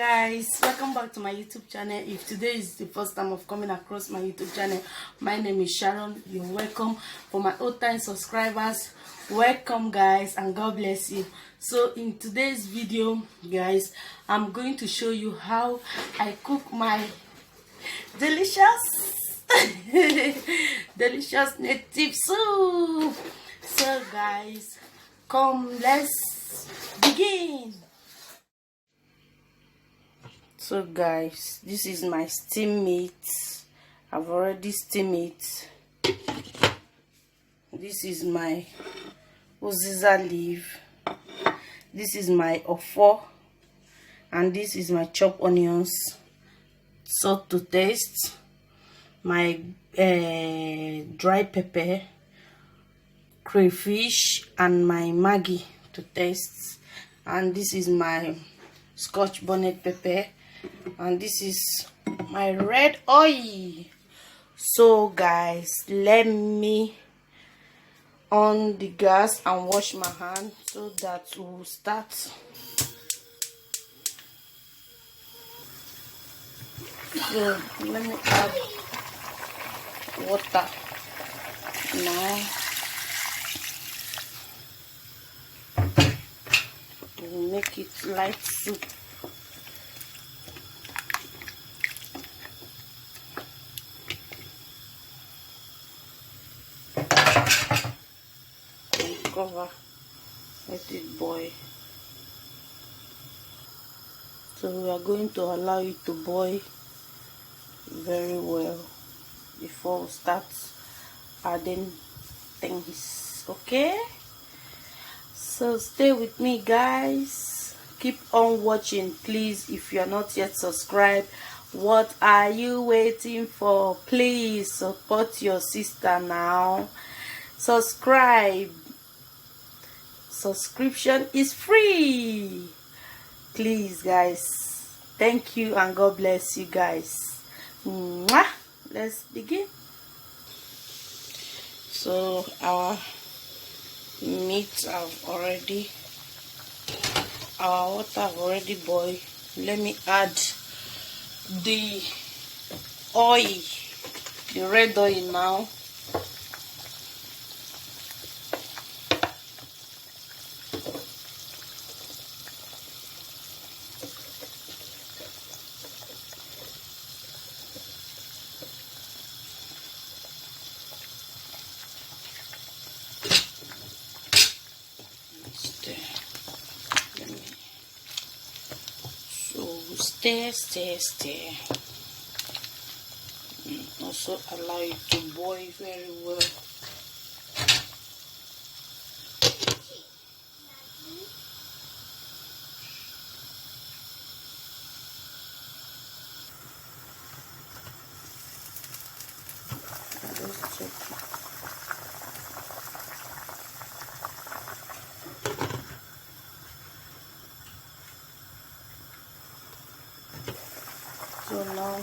Guys, welcome back to my YouTube channel. If today is the first time of coming across my YouTube channel, my name is Sharon. You're welcome. For my old time subscribers, welcome guys, and God bless you. So in today's video guys, I'm going to show you how I cook my delicious delicious native soup. So guys, come, let's begin. So guys, this is my steam meat. I've already steamed it. This is my uziza leaf. This is my ofo, and this is my chopped onions, salt to taste, my dry pepper, crayfish, and my Maggi to taste, and this is my Scotch bonnet pepper, and this is my red oil. So guys, let me on the gas and wash my hand so that we'll start. So let me add water now. We'll make it light soup. Cover, let it boil. So we are going to allow it to boil very well before we start adding things. Okay, so stay with me guys, keep on watching please. If you are not yet subscribed, what are you waiting for? Please support your sister now. Subscribe. Subscription is free. Please guys, thank you and God bless you guys. Mwah! Let's begin. So our meat our water have already boiled. Let me add the oil, the red oil now. Stir. Also allow it to boil very well. Let's check it. So now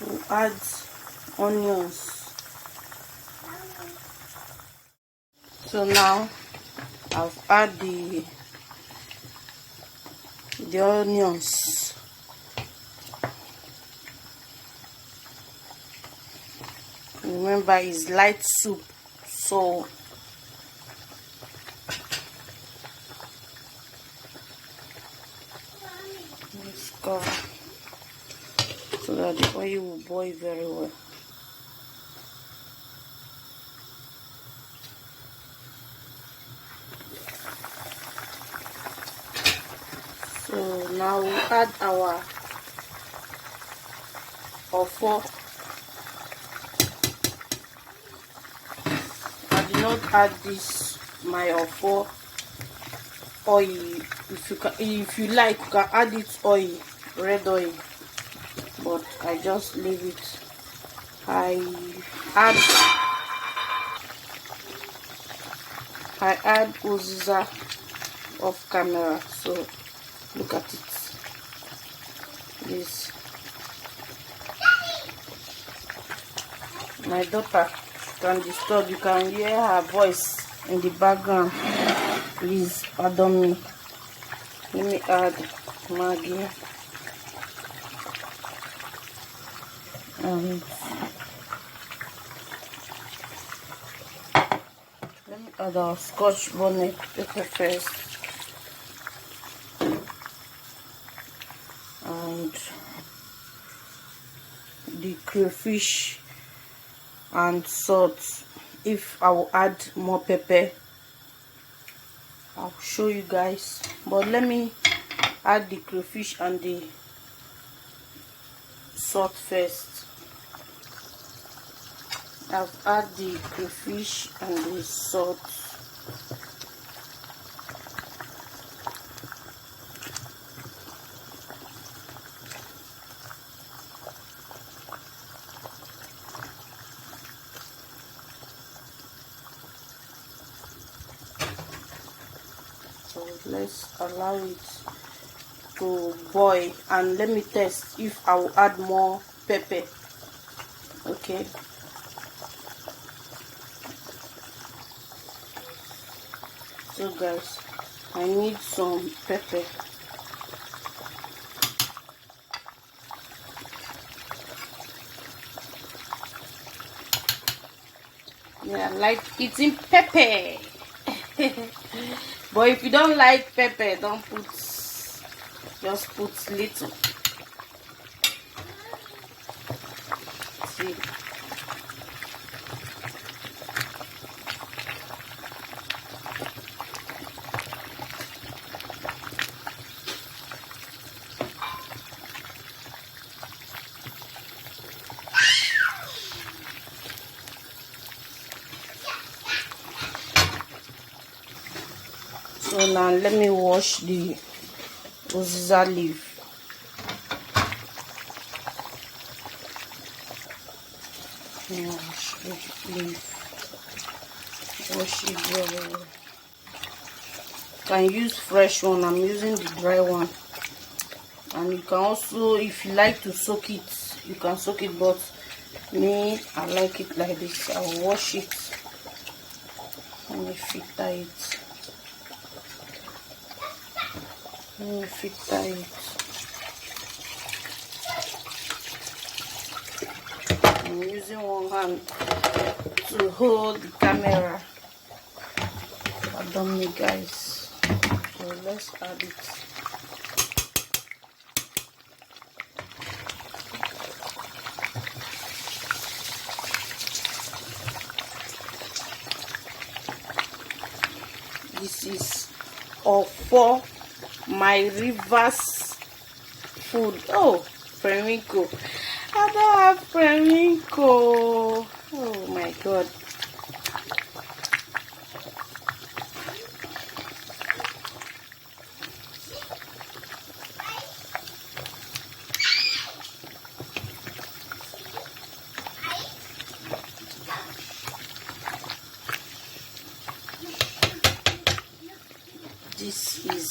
we'll add onions. So now I've added the onions. Remember, it's light soup, so let's cover so that the oil will boil very well. So now we add our ofo. I did not add this my ofo oil. If you like, you can add it oil, red oil, but I just leave it. I add uziza off camera, so look at it. This my daughter can disturb. You can hear her voice in the background. Please pardon me. Let me add Maggi, and let me add our Scotch bonnet pepper first, and the crayfish and salt. If I will add more pepper, I'll show you guys, but let me add the crayfish and the salt first. I've added the crayfish and the salt. So let's allow it to boil, and let me test if I will add more pepper. Okay. So guys, I need some pepper. Yeah, I like eating pepper. But if you don't like pepper, don't put, just put little. See. So now let me wash the uziza leaf. Wash the leaf. Wash it very well. You can use fresh one. I'm using the dry one. And you can also, if you like to soak it, you can soak it, but me, I like it like this. I'll wash it. Let me filter it. Let me filter it. I'm using one hand to hold the camera. Pardon me, guys. So let's add it. This is all for my Rivers food. Oh, Premico. I don't have Premico. Oh my god. This is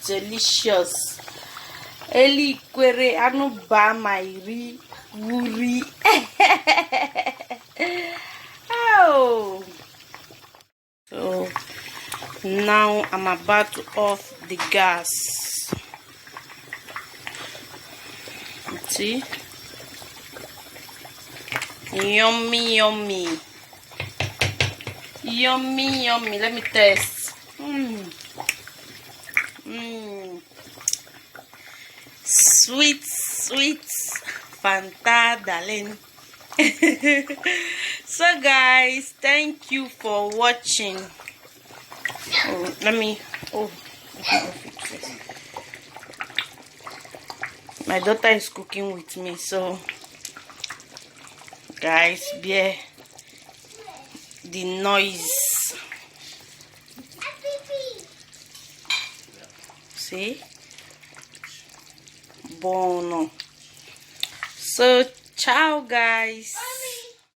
delicious. Eli kwere anu ba mairi wuri. Oh. So now I'm about to off the gas. See? Yummy, yummy. Yummy, yummy. Let me test. Sweet, sweet Fanta, darling. So guys, thank you for watching. Oh, let me off it first. My daughter is cooking with me, so guys, bear the noise. See? Bono. So ciao guys.